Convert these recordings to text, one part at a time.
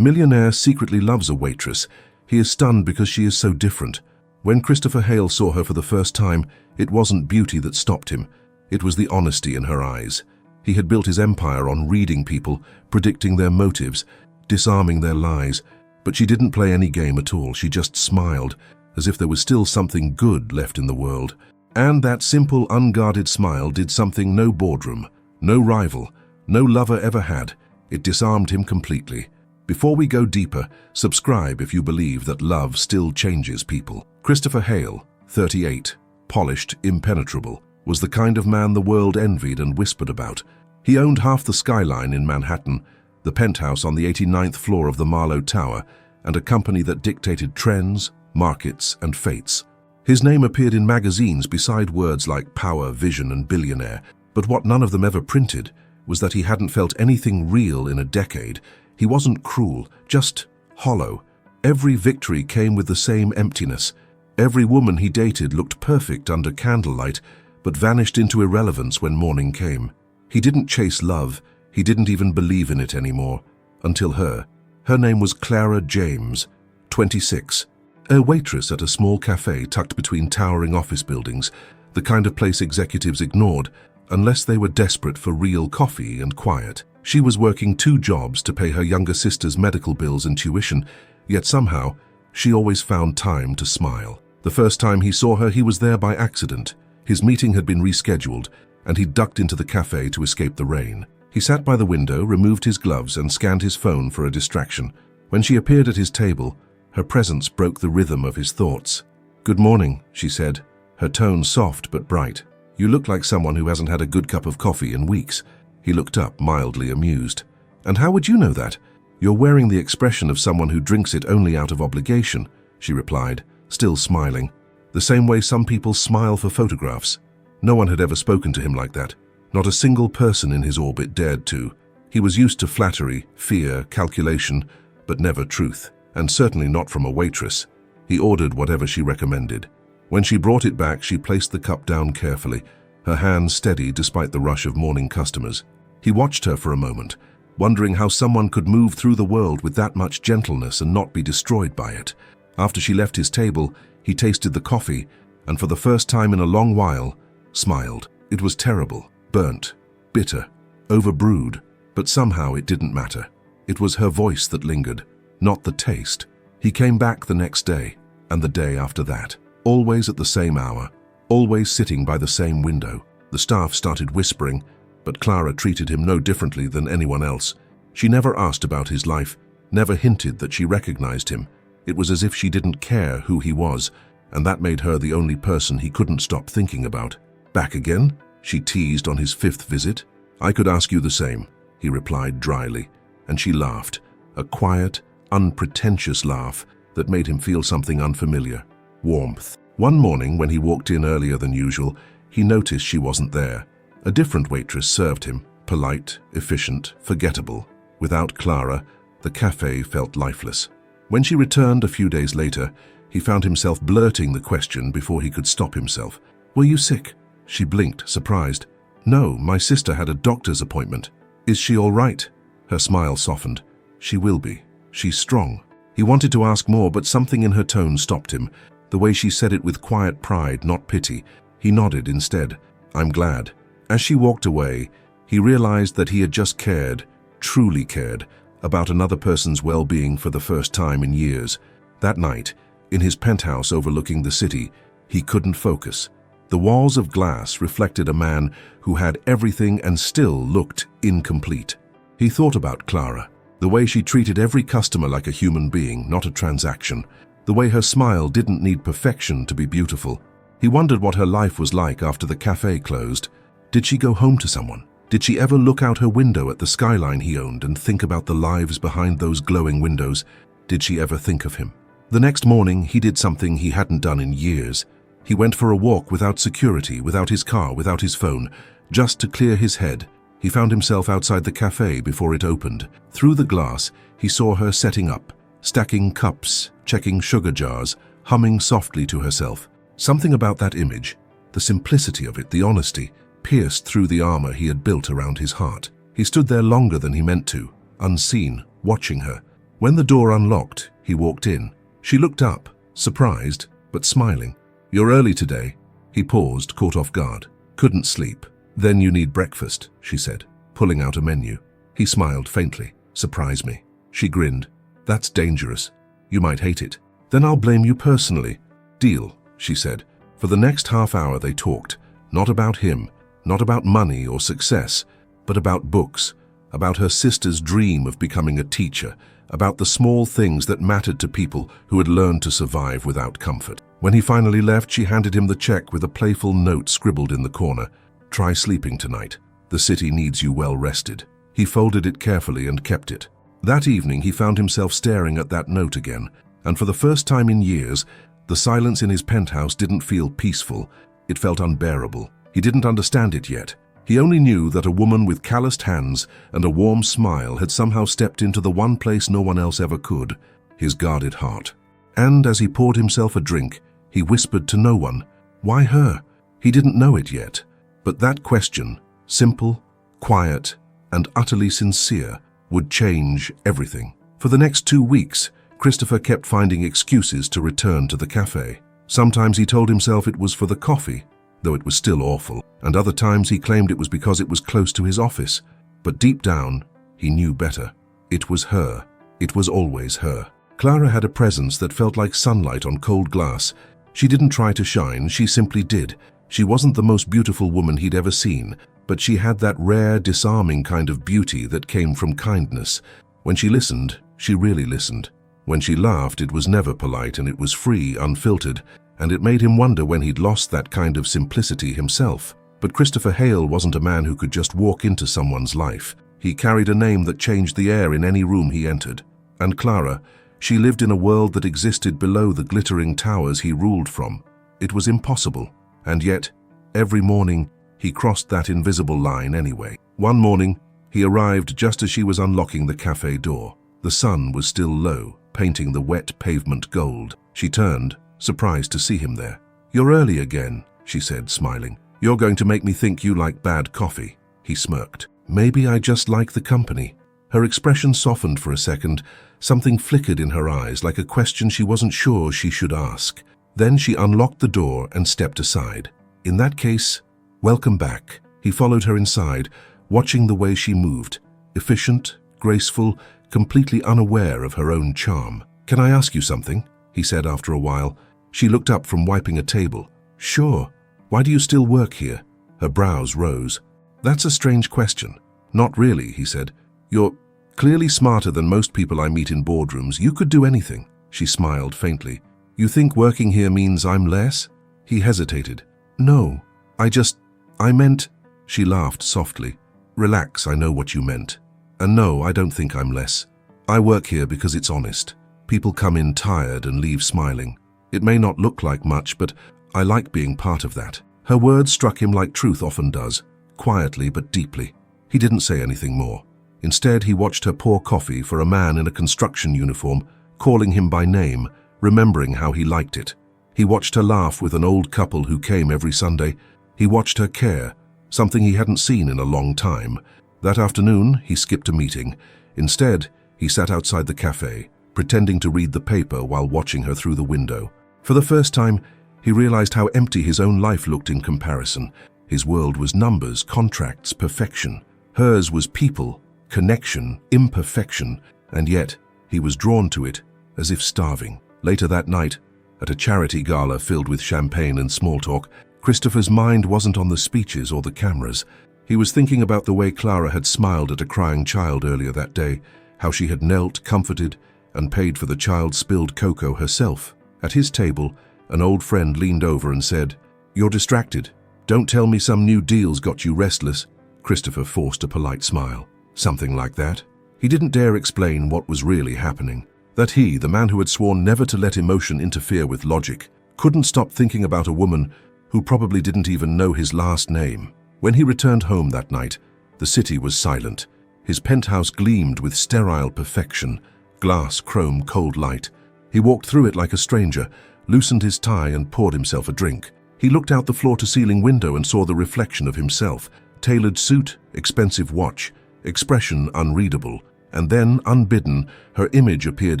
Millionaire secretly loves a waitress. He is stunned because she is so different. When Christopher Hale saw her for the first time, it wasn't beauty that stopped him. It was the honesty in her eyes. He had built his empire on reading people, predicting their motives, disarming their lies. But she didn't play any game at all. She just smiled, as if there was still something good left in the world. And that simple, unguarded smile did something no boardroom, no rival, no lover ever had. It disarmed him completely. Before we go deeper, subscribe if you believe that love still changes people. Christopher Hale, 38, polished, impenetrable, was the kind of man the world envied and whispered about. He owned half the skyline in Manhattan, the penthouse on the 89th floor of the Marlowe Tower, and a company that dictated trends, markets, and fates. His name appeared in magazines beside words like power, vision, and billionaire, but what none of them ever printed was that he hadn't felt anything real in a decade. He wasn't cruel, just hollow. Every victory came with the same emptiness. Every woman he dated looked perfect under candlelight, but vanished into irrelevance when morning came. He didn't chase love. He didn't even believe in it anymore. Until her. Her name was Clara James, 26. A waitress at a small cafe tucked between towering office buildings, the kind of place executives ignored unless they were desperate for real coffee and quiet. She was working 2 jobs to pay her younger sister's medical bills and tuition, yet somehow she always found time to smile. The first time he saw her, he was there by accident. His meeting had been rescheduled, and he ducked into the cafe to escape the rain. He sat by the window, removed his gloves, and scanned his phone for a distraction. When she appeared at his table, her presence broke the rhythm of his thoughts. "Good morning," she said, her tone soft but bright. "You look like someone who hasn't had a good cup of coffee in weeks." He looked up, mildly amused. "And how would you know that?" "You're wearing the expression of someone who drinks it only out of obligation," she replied, still smiling. The same way some people smile for photographs. No one had ever spoken to him like that. Not a single person in his orbit dared to. He was used to flattery, fear, calculation, but never truth, and certainly not from a waitress. He ordered whatever she recommended. When she brought it back, she placed the cup down carefully, her hands steady despite the rush of morning customers. He watched her for a moment, wondering how someone could move through the world with that much gentleness and not be destroyed by it. After she left his table, he tasted the coffee, and for the first time in a long while, smiled. It was terrible, burnt, bitter, overbrewed, but somehow it didn't matter. It was her voice that lingered, not the taste. He came back the next day, and the day after that, always at the same hour, always sitting by the same window. The staff started whispering, but Clara treated him no differently than anyone else. She never asked about his life, never hinted that she recognized him. It was as if she didn't care who he was, and that made her the only person he couldn't stop thinking about. "Back again?" she teased on his 5th visit. "I could ask you the same," he replied dryly, and she laughed, a quiet, unpretentious laugh that made him feel something unfamiliar. Warmth. One morning, when he walked in earlier than usual, he noticed she wasn't there. A different waitress served him, polite, efficient, forgettable. Without Clara, the cafe felt lifeless. When she returned a few days later, he found himself blurting the question before he could stop himself. "Were you sick?" She blinked, surprised. "No, my sister had a doctor's appointment." "Is she all right?" Her smile softened. "She will be. She's strong." He wanted to ask more, but something in her tone stopped him. The way she said it with quiet pride, not pity. He nodded instead. "I'm glad." As she walked away, he realized that he had just cared, truly cared, about another person's well-being for the first time in years. That night, in his penthouse overlooking the city, he couldn't focus. The walls of glass reflected a man who had everything and still looked incomplete. He thought about Clara, the way she treated every customer like a human being, not a transaction, the way her smile didn't need perfection to be beautiful. He wondered what her life was like after the cafe closed. Did she go home to someone? Did she ever look out her window at the skyline he owned and think about the lives behind those glowing windows? Did she ever think of him? The next morning, he did something he hadn't done in years. He went for a walk without security, without his car, without his phone, just to clear his head. He found himself outside the cafe before it opened. Through the glass, he saw her setting up, stacking cups, checking sugar jars, humming softly to herself. Something about that image, the simplicity of it, the honesty, pierced through the armor he had built around his heart. He stood there longer than he meant to, unseen, watching her. When the door unlocked, he walked in. She looked up, surprised, but smiling. "You're early today." He paused, caught off guard. "Couldn't sleep." "Then you need breakfast," she said, pulling out a menu. He smiled faintly. "Surprise me." She grinned. "That's dangerous. You might hate it. Then I'll blame you personally." "Deal," she said. For the next half hour they talked, not about him, not about money or success, but about books, about her sister's dream of becoming a teacher, about the small things that mattered to people who had learned to survive without comfort. When he finally left, she handed him the check with a playful note scribbled in the corner. "Try sleeping tonight. The city needs you well rested." He folded it carefully and kept it. That evening he found himself staring at that note again, and for the first time in years, the silence in his penthouse didn't feel peaceful. It felt unbearable. He didn't understand it yet. He only knew that a woman with calloused hands and a warm smile had somehow stepped into the one place no one else ever could, his guarded heart. And as he poured himself a drink, he whispered to no one, "Why her?" He didn't know it yet, but that question, simple, quiet, and utterly sincere, would change everything. For the next 2 weeks, Christopher kept finding excuses to return to the cafe. Sometimes he told himself it was for the coffee, though it was still awful, and other times he claimed it was because it was close to his office. But deep down, he knew better. It was her. It was always her. Clara had a presence that felt like sunlight on cold glass. She didn't try to shine, she simply did. She wasn't the most beautiful woman he'd ever seen, but she had that rare, disarming kind of beauty that came from kindness. When she listened, she really listened. When she laughed, it was never polite, and it was free, unfiltered, and it made him wonder when he'd lost that kind of simplicity himself. But Christopher Hale wasn't a man who could just walk into someone's life. He carried a name that changed the air in any room he entered. And Clara, she lived in a world that existed below the glittering towers he ruled from. It was impossible, and yet, every morning, he crossed that invisible line anyway. One morning, he arrived just as she was unlocking the cafe door. The sun was still low, painting the wet pavement gold. She turned, surprised to see him there. "You're early again," she said, smiling. "You're going to make me think you like bad coffee." He smirked. "Maybe I just like the company." Her expression softened for a second. Something flickered in her eyes, like a question she wasn't sure she should ask. Then she unlocked the door and stepped aside. "In that case, welcome back." He followed her inside, watching the way she moved. Efficient, graceful, completely unaware of her own charm. "Can I ask you something?" he said after a while. She looked up from wiping a table. "Sure. Why do you still work here?" Her brows rose. "That's a strange question." "Not really," he said. "You're clearly smarter than most people I meet in boardrooms. You could do anything." She smiled faintly. "You think working here means I'm less?" He hesitated. "No, I meant..." She laughed softly. "Relax, I know what you meant. And no, I don't think I'm less. I work here because it's honest. People come in tired and leave smiling. It may not look like much, but I like being part of that." Her words struck him like truth often does, quietly but deeply. He didn't say anything more. Instead, he watched her pour coffee for a man in a construction uniform, calling him by name, remembering how he liked it. He watched her laugh with an old couple who came every Sunday. He watched her care, something he hadn't seen in a long time. That afternoon, he skipped a meeting. Instead, he sat outside the cafe, pretending to read the paper while watching her through the window. For the first time, he realized how empty his own life looked in comparison. His world was numbers, contracts, perfection. Hers was people, connection, imperfection, and yet he was drawn to it as if starving. Later that night, at a charity gala filled with champagne and small talk, Christopher's mind wasn't on the speeches or the cameras. He was thinking about the way Clara had smiled at a crying child earlier that day, how she had knelt, comforted, and paid for the child's spilled cocoa herself. At his table, an old friend leaned over and said, "You're distracted. Don't tell me some new deal's got you restless." Christopher forced a polite smile. Something like that. He didn't dare explain what was really happening. That he, the man who had sworn never to let emotion interfere with logic, couldn't stop thinking about a woman who probably didn't even know his last name. When he returned home that night, the city was silent. His penthouse gleamed with sterile perfection, glass, chrome, cold light. He walked through it like a stranger, loosened his tie and poured himself a drink. He looked out the floor-to-ceiling window and saw the reflection of himself. Tailored suit, expensive watch, expression unreadable. And then, unbidden, her image appeared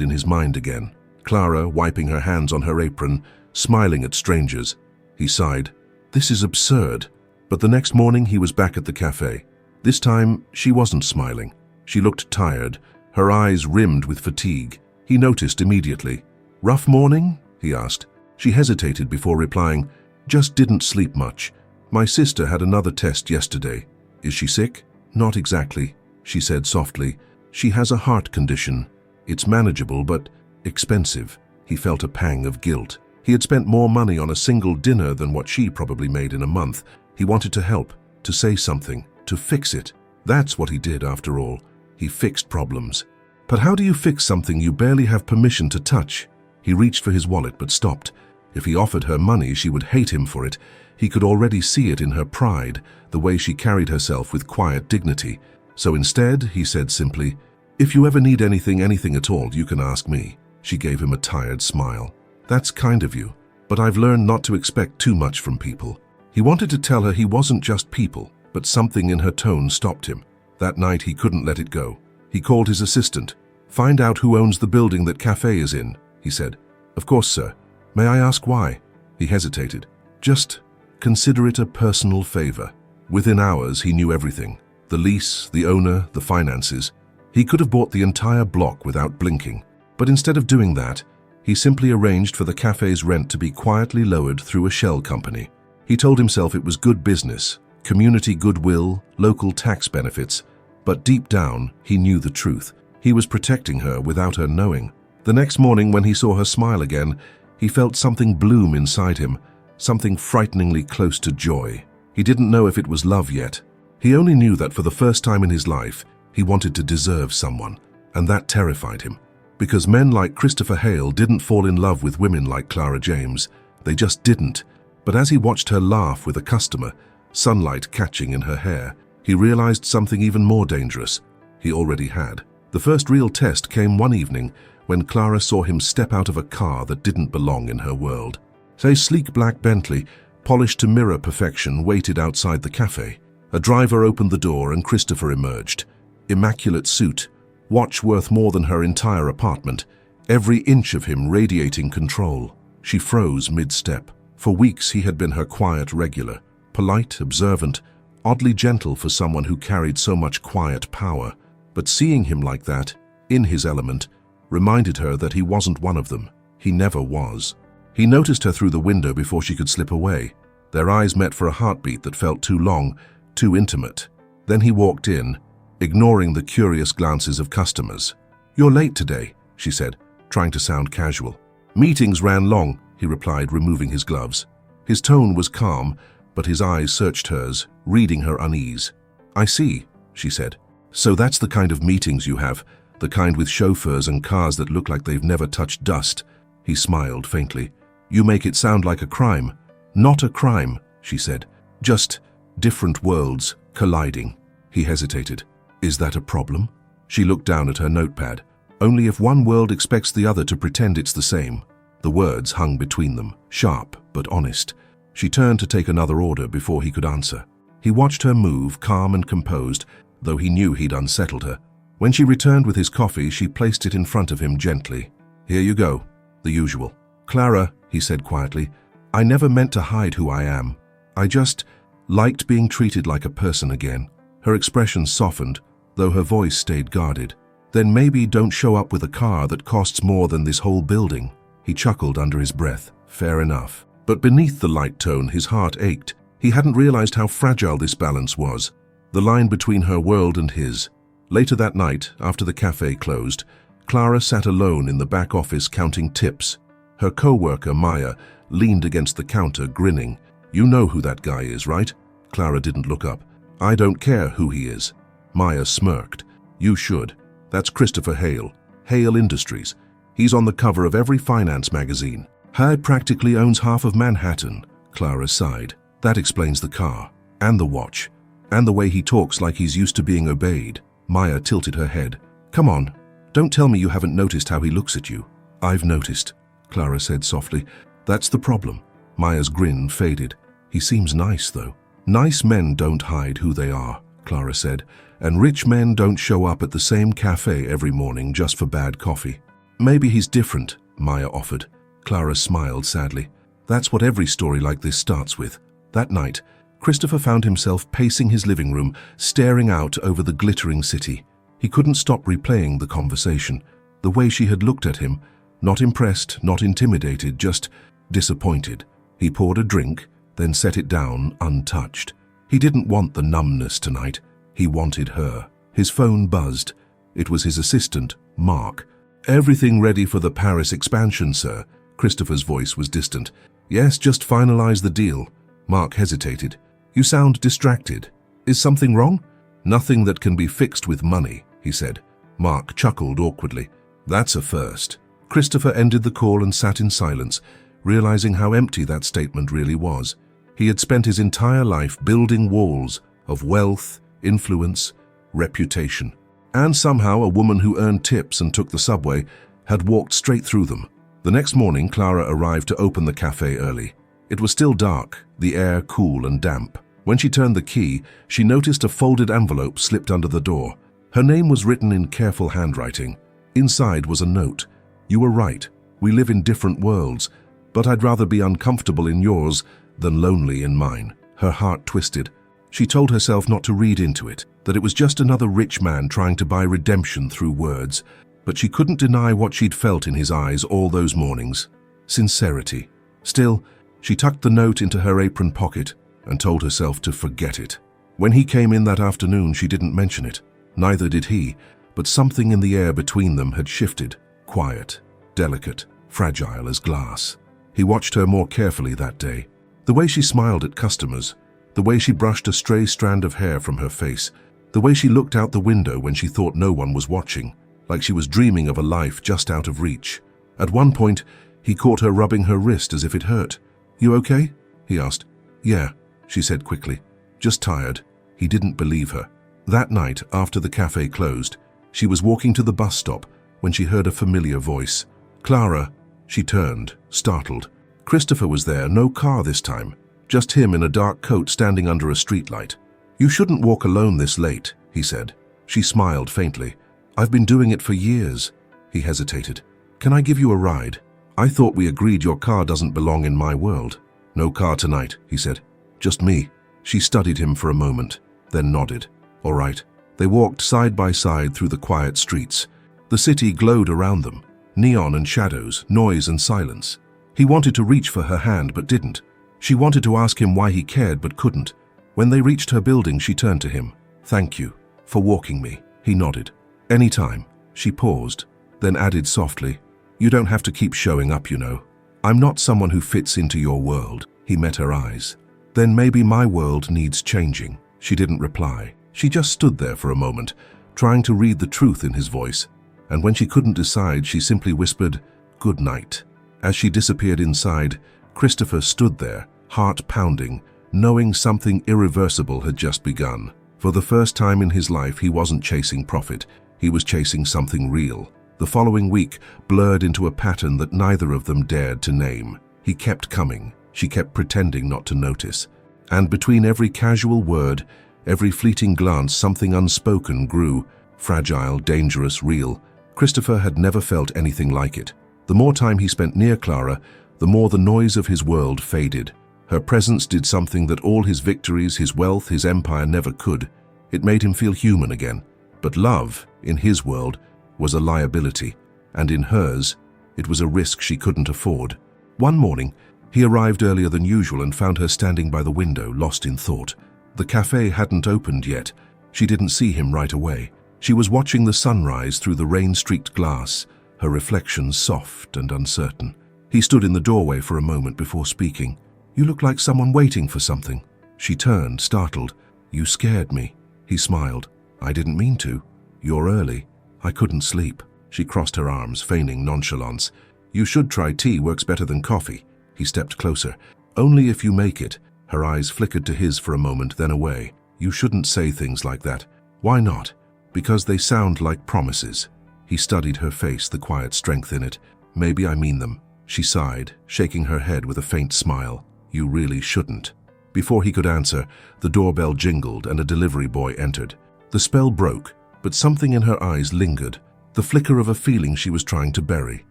in his mind again. Clara, wiping her hands on her apron, smiling at strangers. He sighed. This is absurd. But the next morning he was back at the cafe. This time, she wasn't smiling. She looked tired, her eyes rimmed with fatigue. He noticed immediately. Rough morning? He asked. She hesitated before replying. Just didn't sleep much. My sister had another test yesterday. Is she sick? Not exactly, she said softly. She has a heart condition. It's manageable, but expensive. He felt a pang of guilt. He had spent more money on a single dinner than what she probably made in a month. He wanted to help, to say something, to fix it. That's what he did, after all. He fixed problems. But how do you fix something you barely have permission to touch? He reached for his wallet but stopped. If he offered her money, she would hate him for it. He could already see it in her pride, the way she carried herself with quiet dignity. So instead, he said simply, If you ever need anything at all, you can ask me. She gave him a tired smile. That's kind of you, but I've learned not to expect too much from people. He wanted to tell her he wasn't just people, but something in her tone stopped him. That night he couldn't let it go. He called his assistant. Find out who owns the building that cafe is in, he said. Of course, sir. May I ask why? He hesitated. Just consider it a personal favor. Within hours, he knew everything. The lease, the owner, the finances. He could have bought the entire block without blinking. But instead of doing that, he simply arranged for the cafe's rent to be quietly lowered through a shell company. He told himself it was good business, community goodwill, local tax benefits. But deep down, he knew the truth. He was protecting her without her knowing. The next morning, when he saw her smile again, he felt something bloom inside him, something frighteningly close to joy. He didn't know if it was love yet. He only knew that for the first time in his life, he wanted to deserve someone, and that terrified him. Because men like Christopher Hale didn't fall in love with women like Clara James. They just didn't. But as he watched her laugh with a customer, sunlight catching in her hair, he realized something even more dangerous. He already had. The first real test came one evening when Clara saw him step out of a car that didn't belong in her world. A sleek black Bentley, polished to mirror perfection, waited outside the cafe. A driver opened the door and Christopher emerged. Immaculate suit, watch worth more than her entire apartment, every inch of him radiating control. She froze mid-step. For weeks he had been her quiet regular, polite, observant, oddly gentle for someone who carried so much quiet power. But seeing him like that, in his element, reminded her that he wasn't one of them. He never was. He noticed her through the window before she could slip away. Their eyes met for a heartbeat that felt too long, too intimate. Then he walked in, ignoring the curious glances of customers. You're late today, she said, trying to sound casual. Meetings ran long, he replied, removing his gloves. His tone was calm, but his eyes searched hers, reading her unease. I see, she said. So that's the kind of meetings you have, the kind with chauffeurs and cars that look like they've never touched dust. He smiled faintly. You make it sound like a crime. Not a crime, she said. Just different worlds colliding. He hesitated. Is that a problem? She looked down at her notepad. Only if one world expects the other to pretend it's the same. The words hung between them, sharp but honest. She turned to take another order before he could answer. He watched her move, calm and composed, though he knew he'd unsettled her. When she returned with his coffee, she placed it in front of him gently. Here you go, the usual. Clara, he said quietly, I never meant to hide who I am. I just liked being treated like a person again. Her expression softened, though her voice stayed guarded. Then maybe don't show up with a car that costs more than this whole building. He chuckled under his breath. Fair enough. But beneath the light tone, his heart ached. He hadn't realized how fragile this balance was, the line between her world and his. Later that night, after the cafe closed, Clara sat alone in the back office counting tips. Her co-worker, Maya, leaned against the counter, grinning. You know who that guy is, right? Clara didn't look up. I don't care who he is. Maya smirked. You should. That's Christopher Hale. Hale Industries. He's on the cover of every finance magazine. He practically owns half of Manhattan. Clara sighed. That explains the car, and the watch, and the way he talks like he's used to being obeyed. Maya tilted her head. Come on, don't tell me you haven't noticed how he looks at you. I've noticed, Clara said softly. That's the problem. Maya's grin faded. He seems nice, though. Nice men don't hide who they are, Clara said, and rich men don't show up at the same cafe every morning just for bad coffee. Maybe he's different, Maya offered. Clara smiled sadly. That's what every story like this starts with. That night, Christopher found himself pacing his living room, staring out over the glittering city. He couldn't stop replaying the conversation, the way she had looked at him, not impressed, not intimidated, just disappointed. He poured a drink, then set it down untouched. He didn't want the numbness tonight. He wanted her. His phone buzzed. It was his assistant, Mark. "Everything ready for the Paris expansion, sir?" Christopher's voice was distant. "Yes, just finalize the deal." Mark hesitated. "You sound distracted. Is something wrong?" "Nothing that can be fixed with money," he said. Mark chuckled awkwardly. "That's a first." Christopher ended the call and sat in silence, realizing how empty that statement really was. He had spent his entire life building walls of wealth, influence, reputation. And somehow a woman who earned tips and took the subway had walked straight through them. The next morning, Clara arrived to open the cafe early. It was still dark, the air cool and damp. When she turned the key, she noticed a folded envelope slipped under the door. Her name was written in careful handwriting. Inside was a note. "You were right. We live in different worlds, but I'd rather be uncomfortable in yours than lonely in mine." Her heart twisted. She told herself not to read into it, that it was just another rich man trying to buy redemption through words. But she couldn't deny what she'd felt in his eyes all those mornings. Sincerity. Still, she tucked the note into her apron pocket and told herself to forget it. When he came in that afternoon, she didn't mention it. Neither did he, but something in the air between them had shifted. Quiet, delicate, fragile as glass. He watched her more carefully that day. The way she smiled at customers, the way she brushed a stray strand of hair from her face, the way she looked out the window when she thought no one was watching, like she was dreaming of a life just out of reach. At one point, he caught her rubbing her wrist as if it hurt. "You okay?" he asked. "Yeah," she said quickly. "Just tired." He didn't believe her. That night, after the cafe closed, she was walking to the bus stop when she heard a familiar voice. "Clara." She turned, startled. Christopher was there, no car this time. Just him in a dark coat standing under a streetlight. "You shouldn't walk alone this late," he said. She smiled faintly. "I've been doing it for years." He hesitated. "Can I give you a ride? I thought we agreed your car doesn't belong in my world." "No car tonight," he said. "Just me." She studied him for a moment, then nodded. "All right." They walked side by side through the quiet streets. The city glowed around them. Neon and shadows, noise and silence. He wanted to reach for her hand but didn't. She wanted to ask him why he cared but couldn't. When they reached her building, she turned to him. "Thank you for walking me." He nodded. "Anytime." She paused, then added softly, "You don't have to keep showing up, you know. I'm not someone who fits into your world." He met her eyes. "Then maybe my world needs changing." She didn't reply. She just stood there for a moment, trying to read the truth in his voice. And when she couldn't decide, she simply whispered, "Good night." As she disappeared inside, Christopher stood there, heart pounding, knowing something irreversible had just begun. For the first time in his life, he wasn't chasing profit. He was chasing something real. The following week blurred into a pattern that neither of them dared to name. He kept coming. She kept pretending not to notice. And between every casual word, every fleeting glance, something unspoken grew. Fragile, dangerous, real. Christopher had never felt anything like it. The more time he spent near Clara, the more the noise of his world faded. Her presence did something that all his victories, his wealth, his empire never could. It made him feel human again. But love, in his world, was a liability, and in hers, it was a risk she couldn't afford. One morning, he arrived earlier than usual and found her standing by the window, lost in thought. The cafe hadn't opened yet. She didn't see him right away. She was watching the sunrise through the rain-streaked glass, her reflection soft and uncertain. He stood in the doorway for a moment before speaking. "You look like someone waiting for something." She turned, startled. "You scared me." He smiled. "I didn't mean to. You're early. I couldn't sleep." She crossed her arms, feigning nonchalance. "You should try tea, works better than coffee." He stepped closer. "Only if you make it." Her eyes flickered to his for a moment, then away. "You shouldn't say things like that." "Why not?" "Because they sound like promises." He studied her face, the quiet strength in it. "Maybe I mean them." She sighed, shaking her head with a faint smile. "You really shouldn't." Before he could answer, the doorbell jingled and a delivery boy entered. The spell broke, but something in her eyes lingered, the flicker of a feeling she was trying to bury.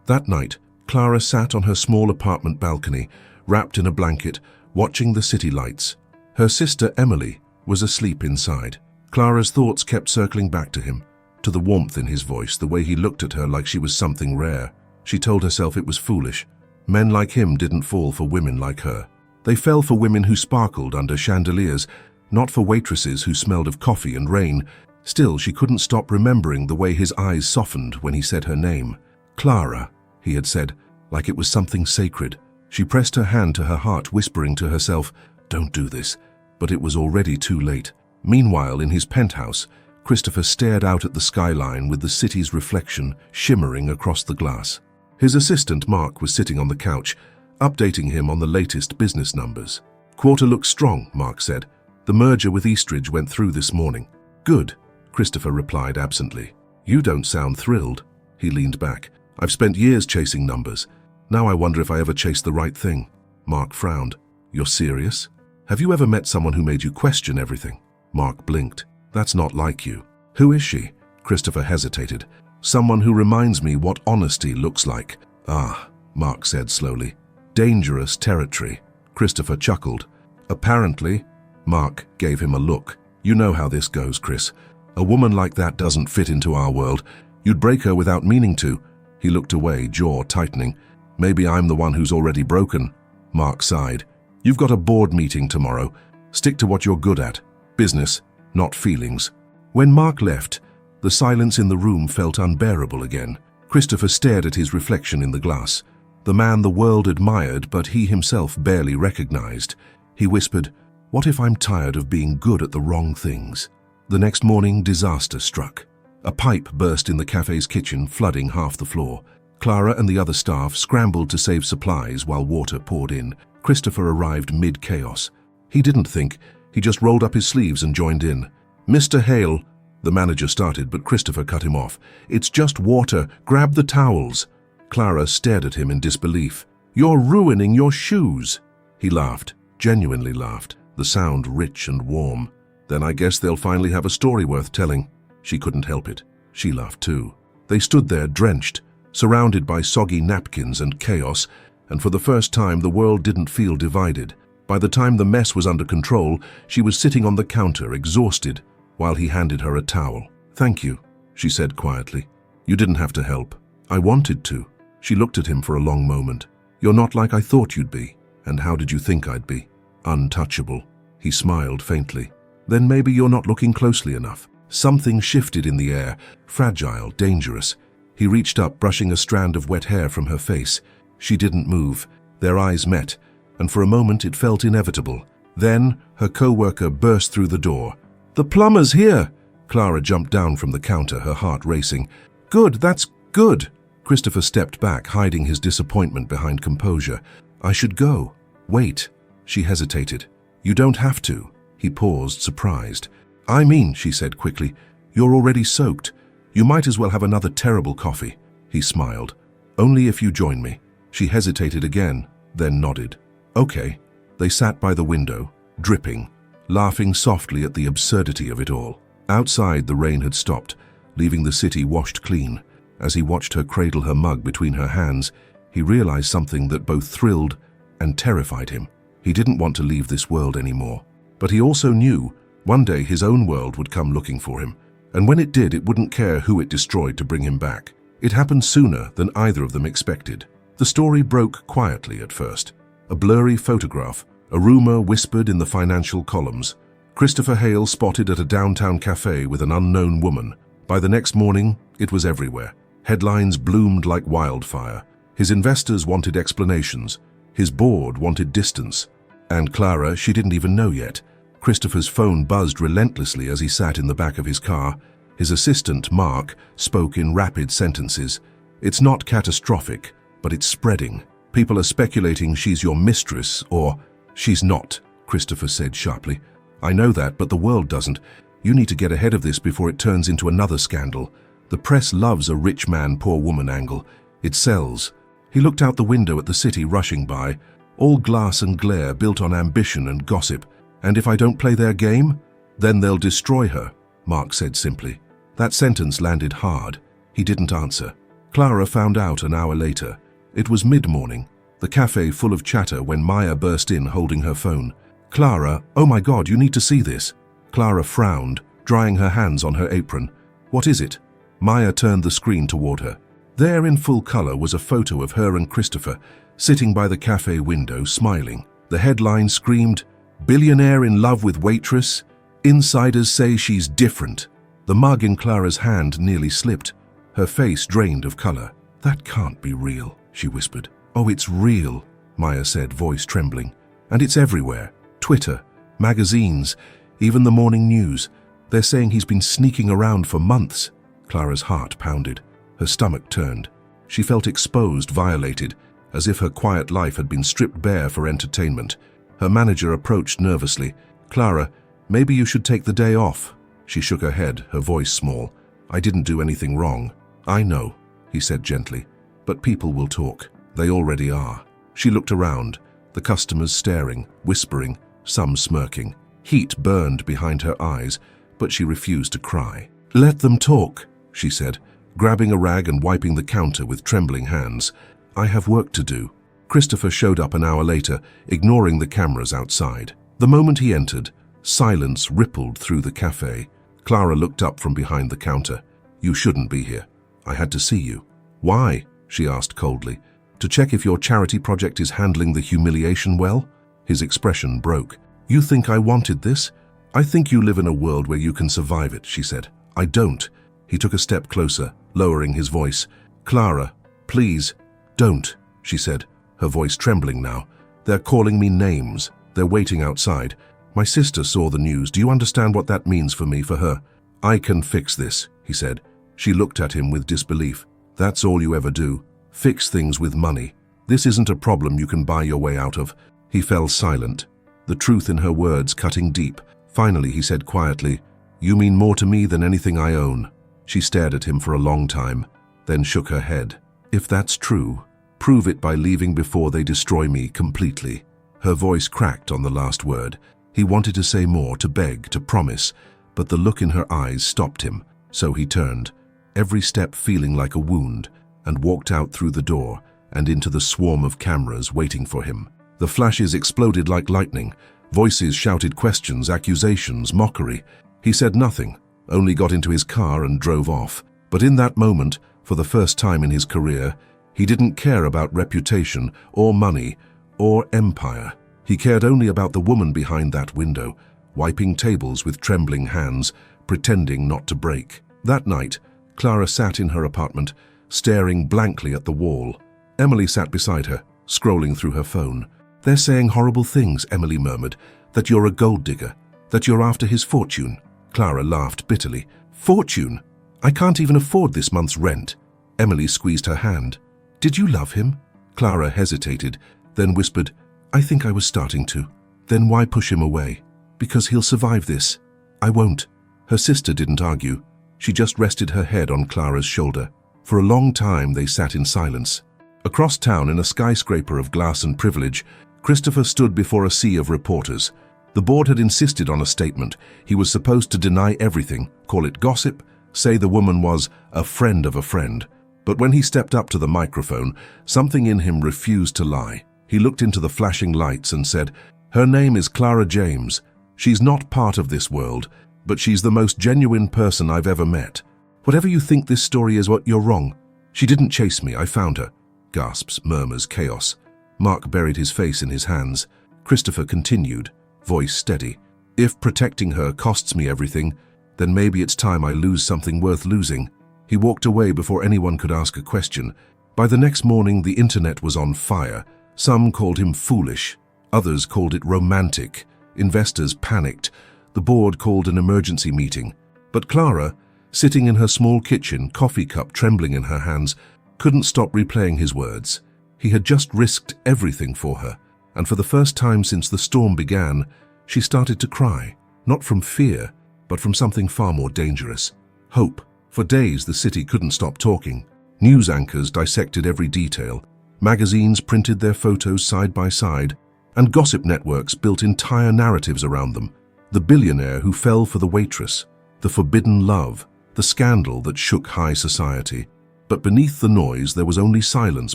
That night, Clara sat on her small apartment balcony, wrapped in a blanket, watching the city lights. Her sister, Emily, was asleep inside. Clara's thoughts kept circling back to him, to the warmth in his voice, the way he looked at her like she was something rare. She told herself it was foolish. Men like him didn't fall for women like her. They fell for women who sparkled under chandeliers, not for waitresses who smelled of coffee and rain. Still, she couldn't stop remembering the way his eyes softened when he said her name. Clara, he had said, like it was something sacred. She pressed her hand to her heart, whispering to herself, "Don't do this." But it was already too late. Meanwhile, in his penthouse, Christopher stared out at the skyline with the city's reflection shimmering across the glass. His assistant, Mark, was sitting on the couch, updating him on the latest business numbers. "Quarter looks strong," Mark said. "The merger with Eastridge went through this morning." "Good," Christopher replied absently. "You don't sound thrilled." He leaned back. "I've spent years chasing numbers. Now I wonder if I ever chased the right thing." Mark frowned. "You're serious? Have you ever met someone who made you question everything?" Mark blinked. "That's not like you." "Who is she?" Christopher hesitated. "Someone who reminds me what honesty looks like." "Ah," Mark said slowly. "Dangerous territory." Christopher chuckled. "Apparently." Mark gave him a look. "You know how this goes, Chris. A woman like that doesn't fit into our world. You'd break her without meaning to." He looked away, jaw tightening. "Maybe I'm the one who's already broken." Mark sighed. "You've got a board meeting tomorrow. Stick to what you're good at. Business, not feelings." When Mark left, the silence in the room felt unbearable again. Christopher stared at his reflection in the glass. The man the world admired, but he himself barely recognized. He whispered, "What if I'm tired of being good at the wrong things?" The next morning, disaster struck. A pipe burst in the cafe's kitchen, flooding half the floor. Clara and the other staff scrambled to save supplies while water poured in. Christopher arrived mid-chaos. He didn't think. He just rolled up his sleeves and joined in. "Mr. Hale," the manager started, but Christopher cut him off. "It's just water. Grab the towels." Clara stared at him in disbelief. "You're ruining your shoes." He laughed, genuinely laughed, the sound rich and warm. "Then I guess they'll finally have a story worth telling." She couldn't help it. She laughed too. They stood there drenched, surrounded by soggy napkins and chaos, and for the first time the world didn't feel divided. By the time the mess was under control, she was sitting on the counter, exhausted, while he handed her a towel. "Thank you," she said quietly. "You didn't have to help." "I wanted to." She looked at him for a long moment. "You're not like I thought you'd be." "And how did you think I'd be?" "Untouchable." He smiled faintly. "Then maybe you're not looking closely enough." Something shifted in the air, fragile, dangerous. He reached up, brushing a strand of wet hair from her face. She didn't move. Their eyes met, and for a moment it felt inevitable. Then her co-worker burst through the door. "The plumber's here!" Clara jumped down from the counter, her heart racing. "Good, that's good!" Christopher stepped back, hiding his disappointment behind composure. "I should go." "Wait." She hesitated. "You don't have to." He paused, surprised. "I mean," she said quickly, "you're already soaked. You might as well have another terrible coffee." He smiled. "Only if you join me." She hesitated again, then nodded. "Okay." They sat by the window, dripping, laughing softly at the absurdity of it all. Outside, the rain had stopped, leaving the city washed clean. As he watched her cradle her mug between her hands, he realized something that both thrilled and terrified him. He didn't want to leave this world anymore. But he also knew one day his own world would come looking for him, and when it did, it wouldn't care who it destroyed to bring him back. It happened sooner than either of them expected. The story broke quietly at first. A blurry photograph, a rumor whispered in the financial columns. Christopher Hale spotted at a downtown cafe with an unknown woman. By the next morning, it was everywhere. Headlines bloomed like wildfire. His investors wanted explanations. His board wanted distance. And Clara, she didn't even know yet. Christopher's phone buzzed relentlessly as he sat in the back of his car. His assistant, Mark, spoke in rapid sentences. "It's not catastrophic, but it's spreading. People are speculating she's your mistress, or..." "She's not," Christopher said sharply. "I know that, but the world doesn't. You need to get ahead of this before it turns into another scandal. The press loves a rich man, poor woman angle. It sells." He looked out the window at the city rushing by, all glass and glare built on ambition and gossip. "And if I don't play their game, then they'll destroy her." Mark said simply. That sentence landed hard. He didn't answer. Clara found out an hour later. It was mid-morning, the cafe full of chatter when Maya burst in holding her phone. Clara, oh my God, you need to see this. Clara frowned, drying her hands on her apron. What is it? Maya turned the screen toward her. There in full color was a photo of her and Christopher, sitting by the cafe window, smiling. The headline screamed, "Billionaire in love with waitress? Insiders say she's different." The mug in Clara's hand nearly slipped. Her face drained of color. That can't be real, she whispered. Oh, it's real, Maya said, voice trembling. And it's everywhere. Twitter, magazines, even the morning news. They're saying he's been sneaking around for months. Clara's heart pounded. Her stomach turned. She felt exposed, violated, as if her quiet life had been stripped bare for entertainment. Her manager approached nervously. Clara, maybe you should take the day off. She shook her head, her voice small. I didn't do anything wrong. I know, he said gently. But people will talk. They already are. She looked around, the customers staring, whispering, some smirking. Heat burned behind her eyes, but she refused to cry. Let them talk, she said, grabbing a rag and wiping the counter with trembling hands. I have work to do. Christopher showed up an hour later, ignoring the cameras outside. The moment he entered, silence rippled through the cafe. Clara looked up from behind the counter. You shouldn't be here. I had to see you. Why? She asked coldly. To check if your charity project is handling the humiliation well? His expression broke. You think I wanted this? I think you live in a world where you can survive it, she said. I don't. He took a step closer, lowering his voice. Clara, please, don't, she said, her voice trembling now. They're calling me names. They're waiting outside. My sister saw the news. Do you understand what that means for me, for her? I can fix this, he said. She looked at him with disbelief. That's all you ever do. Fix things with money. This isn't a problem you can buy your way out of. He fell silent, the truth in her words cutting deep. Finally, he said quietly, You mean more to me than anything I own. She stared at him for a long time, then shook her head. If that's true, prove it by leaving before they destroy me completely. Her voice cracked on the last word. He wanted to say more, to beg, to promise, but the look in her eyes stopped him. So he turned, every step feeling like a wound, and walked out through the door and into the swarm of cameras waiting for him. The flashes exploded like lightning. Voices shouted questions, accusations, mockery. He said nothing, only got into his car and drove off. But in that moment, for the first time in his career, he didn't care about reputation or money or empire. He cared only about the woman behind that window, wiping tables with trembling hands, pretending not to break. That night, Clara sat in her apartment, staring blankly at the wall. Emily sat beside her, scrolling through her phone. They're saying horrible things, Emily murmured, that you're a gold digger, that you're after his fortune. Clara laughed bitterly. Fortune? I can't even afford this month's rent. Emily squeezed her hand. Did you love him? Clara hesitated, then whispered, I think I was starting to. Then why push him away? Because he'll survive this. I won't. Her sister didn't argue. She just rested her head on Clara's shoulder. For a long time they sat in silence. Across town, in a skyscraper of glass and privilege, Christopher stood before a sea of reporters. The board had insisted on a statement. He was supposed to deny everything, call it gossip, say the woman was a friend of a friend. But when he stepped up to the microphone, something in him refused to lie. He looked into the flashing lights and said, Her name is Clara James. She's not part of this world, but she's the most genuine person I've ever met. Whatever you think this story is, what you're wrong. She didn't chase me, I found her. Gasps, murmurs, chaos. Mark buried his face in his hands. Christopher continued, voice steady. If protecting her costs me everything, then maybe it's time I lose something worth losing. He walked away before anyone could ask a question. By the next morning, the internet was on fire. Some called him foolish. Others called it romantic. Investors panicked. The board called an emergency meeting. But Clara, sitting in her small kitchen, coffee cup trembling in her hands, couldn't stop replaying his words. He had just risked everything for her, and for the first time since the storm began, she started to cry, not from fear, but from something far more dangerous. Hope. For days the city couldn't stop talking. News anchors dissected every detail. Magazines printed their photos side by side, and gossip networks built entire narratives around them. The billionaire who fell for the waitress. the forbidden love, the scandal that shook high society. But beneath the noise, there was only silence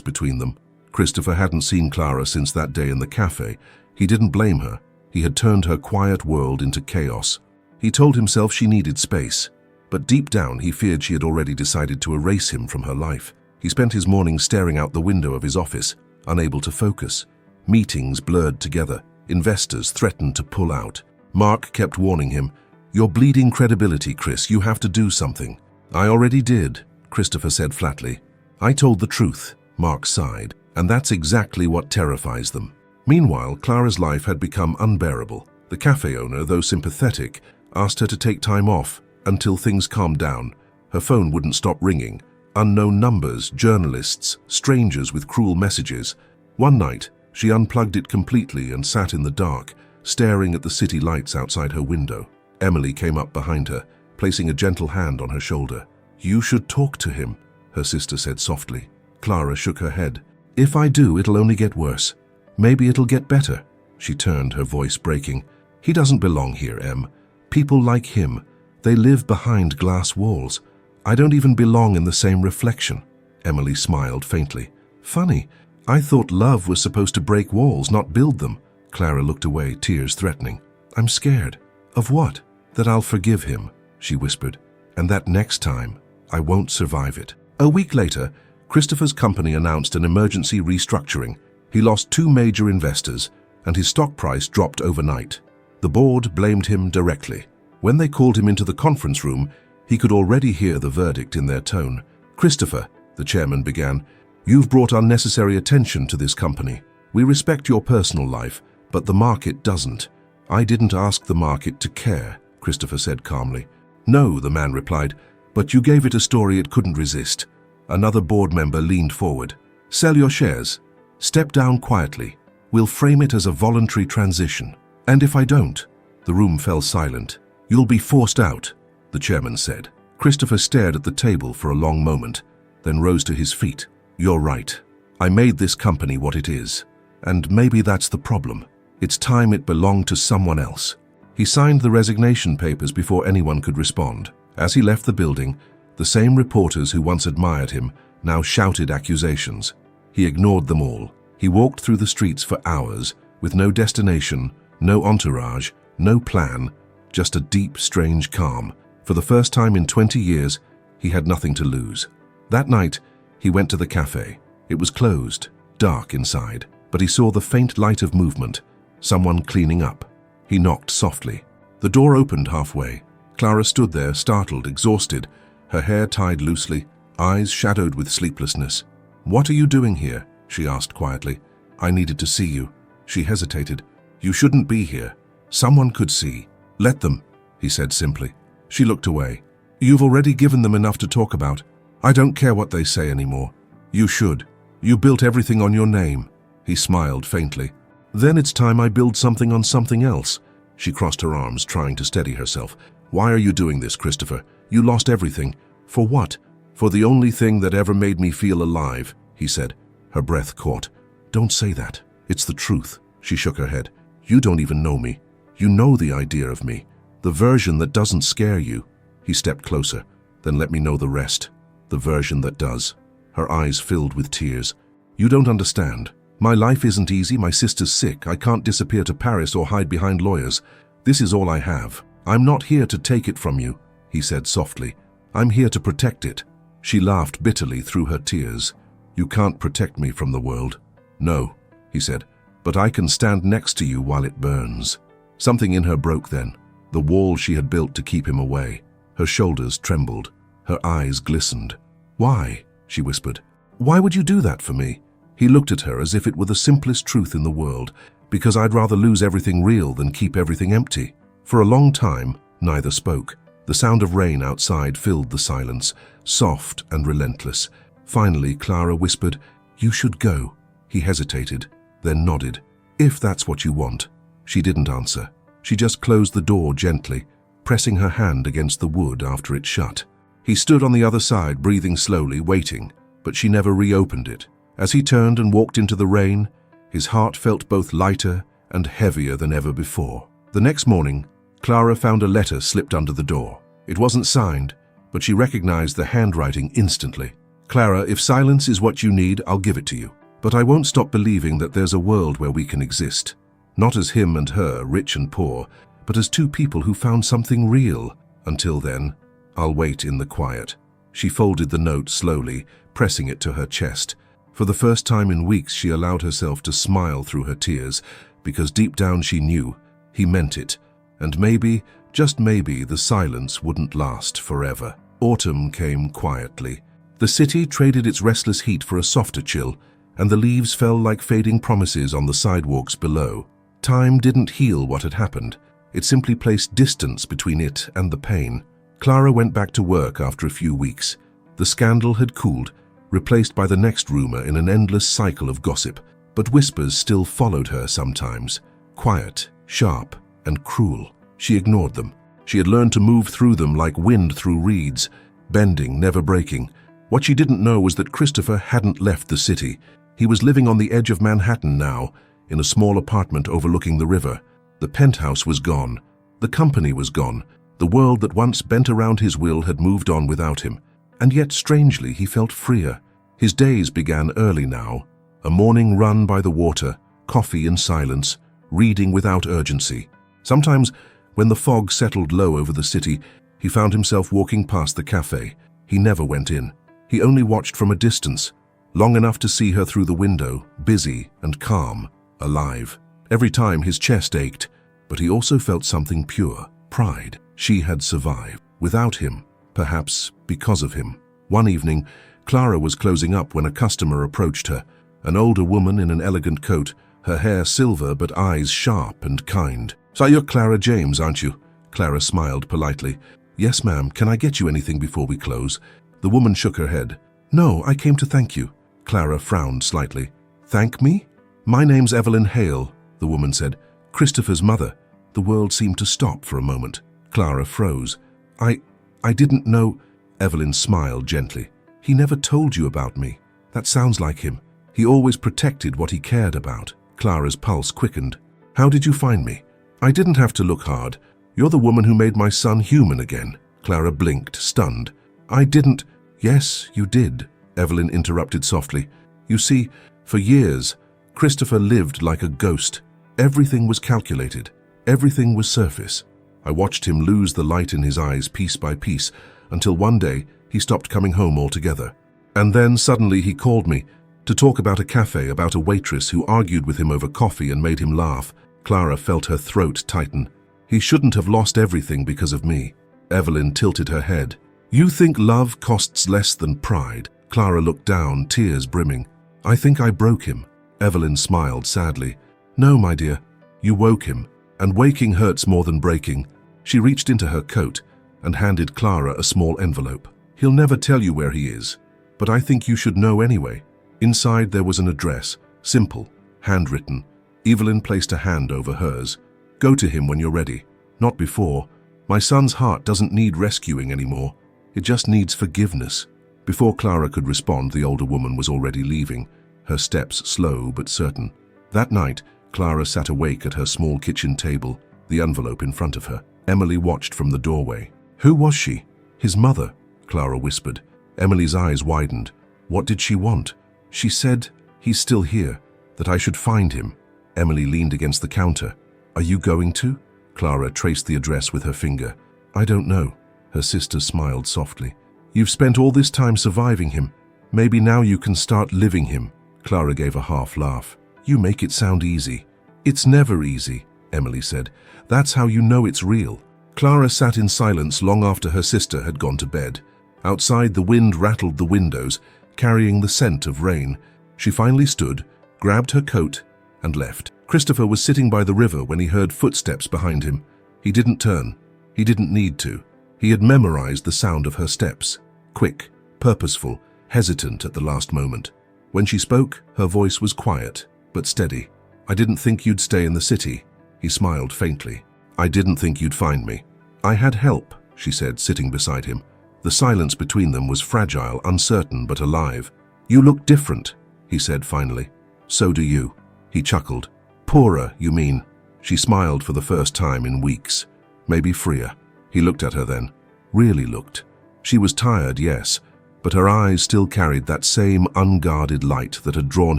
between them. Christopher hadn't seen Clara since that day in the cafe. He didn't blame her. He had turned her quiet world into chaos. He told himself she needed space, but deep down he feared she had already decided to erase him from her life. He spent his mornings staring out the window of his office, unable to focus. Meetings blurred together. Investors threatened to pull out. Mark kept warning him, "You're bleeding credibility, Chris. You have to do something." "I already did," Christopher said flatly. "I told the truth," Mark sighed, "and that's exactly what terrifies them." Meanwhile, Clara's life had become unbearable. The cafe owner, though sympathetic, asked her to take time off until things calmed down. Her phone wouldn't stop ringing. Unknown numbers, journalists, strangers with cruel messages. One night, she unplugged it completely and sat in the dark, staring at the city lights outside her window. Emily came up behind her, placing a gentle hand on her shoulder. "You should talk to him," her sister said softly. Clara shook her head. "If I do, it'll only get worse. Maybe it'll get better." She turned, her voice breaking. "He doesn't belong here, Em. People like him, they live behind glass walls. I don't even belong in the same reflection." Emily smiled faintly. "Funny. I thought love was supposed to break walls, not build them." Clara looked away, tears threatening. "I'm scared." "Of what?" "That I'll forgive him," she whispered, "and that next time, I won't survive it." A week later, Christopher's company announced an emergency restructuring. He lost 2 major investors, and his stock price dropped overnight. The board blamed him directly. When they called him into the conference room, he could already hear the verdict in their tone. "Christopher," the chairman began, "you've brought unnecessary attention to this company. We respect your personal life, but the market doesn't." "I didn't ask the market to care," Christopher said calmly. "No," the man replied, "but you gave it a story it couldn't resist." Another board member leaned forward. "Sell your shares. Step down quietly. We'll frame it as a voluntary transition." "And if I don't?" The room fell silent. "You'll be forced out," the chairman said. Christopher stared at the table for a long moment, then rose to his feet. "You're right. I made this company what it is. And maybe that's the problem. It's time it belonged to someone else." He signed the resignation papers before anyone could respond. As he left the building, the same reporters who once admired him now shouted accusations. He ignored them all. He walked through the streets for hours, with no destination, no entourage, no plan, just a deep, strange calm. For the first time in 20 years, he had nothing to lose. That night, he went to the cafe. It was closed, dark inside, but he saw the faint light of movement, someone cleaning up. He knocked softly. The door opened halfway. Clara stood there, startled, exhausted, her hair tied loosely, eyes shadowed with sleeplessness. "What are you doing here?" she asked quietly. "I needed to see you." She hesitated. "You shouldn't be here. Someone could see." "Let them," he said simply. She looked away. "You've already given them enough to talk about. I don't care what they say anymore." "You should. You built everything on your name." He smiled faintly. "Then it's time I build something on something else." She crossed her arms, trying to steady herself. "Why are you doing this, Christopher? You lost everything. For what?" "For the only thing that ever made me feel alive," he said. Her breath caught. "Don't say that. It's the truth." She shook her head. "You don't even know me. You know the idea of me. The version that doesn't scare you." He stepped closer. "Then let me know the rest. The version that does." Her eyes filled with tears. "You don't understand. My life isn't easy. My sister's sick. I can't disappear to Paris or hide behind lawyers. This is all I have. I'm not here to take it from you," he said softly. "I'm here to protect it." She laughed bitterly through her tears. "You can't protect me from the world." "No," he said, "but I can stand next to you while it burns." Something in her broke then, the wall she had built to keep him away. Her shoulders trembled. Her eyes glistened. "Why?" she whispered. "Why would you do that for me?" He looked at her as if it were the simplest truth in the world. "Because I'd rather lose everything real than keep everything empty." For a long time, neither spoke. The sound of rain outside filled the silence, soft and relentless. Finally, Clara whispered, "You should go." He hesitated, then nodded. "If that's what you want." She didn't answer. She just closed the door gently, pressing her hand against the wood after it shut. He stood on the other side, breathing slowly, waiting, but she never reopened it. As he turned and walked into the rain, his heart felt both lighter and heavier than ever before. The next morning, Clara found a letter slipped under the door. It wasn't signed, but she recognized the handwriting instantly. "Clara, if silence is what you need, I'll give it to you. But I won't stop believing that there's a world where we can exist. Not as him and her, rich and poor, but as two people who found something real. Until then, I'll wait in the quiet." She folded the note slowly, pressing it to her chest. For the first time in weeks, she allowed herself to smile through her tears, because deep down she knew he meant it. And maybe, just maybe, the silence wouldn't last forever. Autumn came quietly. The city traded its restless heat for a softer chill, and the leaves fell like fading promises on the sidewalks below. Time didn't heal what had happened. It simply placed distance between it and the pain. Clara went back to work after a few weeks. The scandal had cooled, replaced by the next rumor in an endless cycle of gossip. But whispers still followed her sometimes, quiet, sharp, and cruel. She ignored them. She had learned to move through them like wind through reeds, bending, never breaking. What she didn't know was that Christopher hadn't left the city. He was living on the edge of Manhattan now, in a small apartment overlooking the river. The penthouse was gone. The company was gone. The world that once bent around his will had moved on without him. And yet, strangely, he felt freer. His days began early now. A morning run by the water, coffee in silence, reading without urgency. Sometimes, when the fog settled low over the city, he found himself walking past the cafe. He never went in. He only watched from a distance, long enough to see her through the window, busy and calm, alive. Every time his chest ached, but he also felt something pure, pride. She had survived. Without him, perhaps because of him. One evening, Clara was closing up when a customer approached her. An older woman in an elegant coat, her hair silver but eyes sharp and kind. "So you're Clara James, aren't you?" Clara smiled politely. "Yes, ma'am. Can I get you anything before we close?" The woman shook her head. "No, I came to thank you." Clara frowned slightly. "Thank me?" "My name's Evelyn Hale," the woman said. "Christopher's mother." The world seemed to stop for a moment. Clara froze. I didn't know." Evelyn smiled gently. "He never told you about me. That sounds like him. He always protected what he cared about." Clara's pulse quickened. "How did you find me?" "I didn't have to look hard. You're the woman who made my son human again." Clara blinked, stunned. "I didn't—" "Yes, you did," Evelyn interrupted softly. "You see, for years, Christopher lived like a ghost. Everything was calculated. Everything was surface. I watched him lose the light in his eyes piece by piece, until one day he stopped coming home altogether. And then suddenly he called me to talk about a cafe, about a waitress who argued with him over coffee and made him laugh." Clara felt her throat tighten. "He shouldn't have lost everything because of me." Evelyn tilted her head. "You think love costs less than pride?" Clara looked down, tears brimming. "I think I broke him." Evelyn smiled sadly. "No, my dear, you woke him, and waking hurts more than breaking." She reached into her coat and handed Clara a small envelope. "He'll never tell you where he is, but I think you should know anyway." Inside there was an address, simple, handwritten. Evelyn placed a hand over hers. "Go to him when you're ready. Not before. My son's heart doesn't need rescuing anymore. It just needs forgiveness." Before Clara could respond, the older woman was already leaving, her steps slow but certain. That night, Clara sat awake at her small kitchen table, the envelope in front of her. Emily watched from the doorway. "Who was she?" "His mother," Clara whispered. Emily's eyes widened. "What did she want?" "She said, he's still here, that I should find him." Emily leaned against the counter. "Are you going to?" Clara traced the address with her finger. "I don't know." Her sister smiled softly. "You've spent all this time surviving him. Maybe now you can start living him." Clara gave a half laugh. "You make it sound easy." "It's never easy," Emily said. "That's how you know it's real." Clara sat in silence long after her sister had gone to bed. Outside, the wind rattled the windows, carrying the scent of rain. She finally stood, grabbed her coat, and left. Christopher was sitting by the river when he heard footsteps behind him. He didn't turn. He didn't need to. He had memorized the sound of her steps. Quick, purposeful, hesitant at the last moment. When she spoke, her voice was quiet, but steady. "I didn't think you'd stay in the city." He smiled faintly. "I didn't think you'd find me." "I had help," she said, sitting beside him. The silence between them was fragile, uncertain, but alive. "You look different," he said finally. "So do you." He chuckled. "Poorer, you mean?" She smiled for the first time in weeks. "Maybe freer." He looked at her then. really looked. She was tired, yes, but her eyes still carried that same unguarded light that had drawn